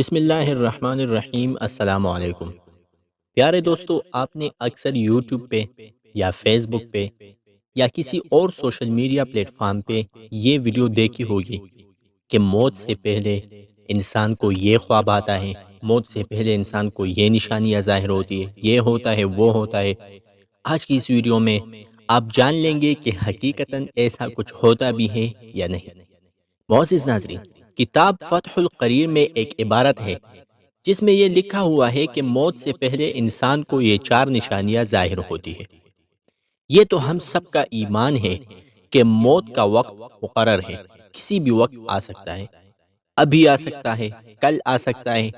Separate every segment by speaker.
Speaker 1: بسم اللہ الرحمن الرحیم۔ السلام علیکم پیارے دوستو، آپ نے اکثر یوٹیوب پہ یا فیس بک پہ یا کسی اور سوشل میڈیا پلیٹ فارم پہ یہ ویڈیو دیکھی ہوگی کہ موت سے پہلے انسان کو یہ خواب آتا ہے، موت سے پہلے انسان کو یہ نشانیاں ظاہر ہوتی ہے، یہ ہوتا ہے، وہ ہوتا ہے۔ آج کی اس ویڈیو میں آپ جان لیں گے کہ حقیقتاً ایسا کچھ ہوتا بھی ہے یا نہیں۔ معزز ناظرین، کتاب فتح القریر میں ایک عبارت ہے جس میں یہ لکھا ہوا ہے کہ موت سے پہلے انسان کو یہ چار نشانیاں ظاہر ہوتی ہے۔ یہ تو ہم سب کا ایمان ہے کہ موت کا وقت مقرر ہے، کسی بھی وقت آ سکتا ہے، ابھی آ سکتا ہے، کل آ سکتا ہے،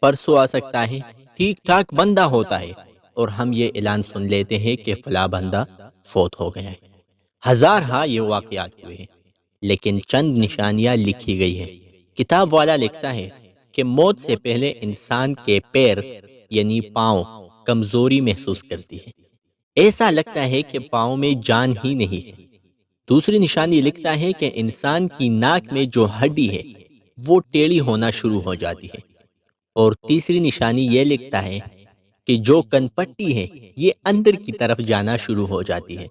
Speaker 1: پرسوں آ سکتا ہے، ٹھیک ٹھاک بندہ ہوتا ہے اور ہم یہ اعلان سن لیتے ہیں کہ فلاں بندہ فوت ہو گیا ہے۔ ہزار ہاں یہ واقعات ہوئے ہیں، لیکن چند نشانیاں لکھی گئی ہیں۔ کتاب والا لکھتا ہے کہ موت سے پہلے انسان کے پیر یعنی پاؤں کمزوری محسوس کرتی ہے، ایسا لگتا ہے کہ پاؤں میں جان ہی نہیں ہے۔ دوسری نشانی لکھتا ہے کہ انسان کی ناک میں جو ہڈی ہے وہ ٹیڑھی ہونا شروع ہو جاتی ہے، اور تیسری نشانی یہ لکھتا ہے کہ جو کن پٹی ہے یہ اندر کی طرف جانا شروع ہو جاتی ہے،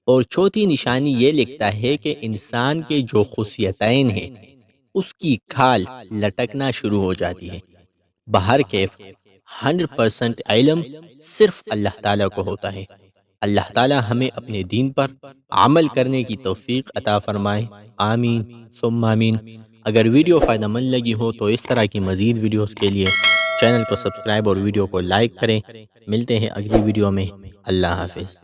Speaker 1: اور چوتھی نشانی یہ لکھتا ہے کہ انسان کے جو خصیتین ہیں اس کی کھال لٹکنا شروع ہو جاتی ہے۔ بہر کیف 100% علم صرف اللہ تعالیٰ کو ہوتا ہے۔ اللہ تعالیٰ ہمیں اپنے دین پر عمل کرنے کی توفیق عطا فرمائے، آمین ثم آمین۔ اگر ویڈیو فائدہ مند لگی ہو تو اس طرح کی مزید ویڈیوز کے لیے چینل کو سبسکرائب اور ویڈیو کو لائک کریں۔ ملتے ہیں اگلی ویڈیو میں۔ اللہ حافظ۔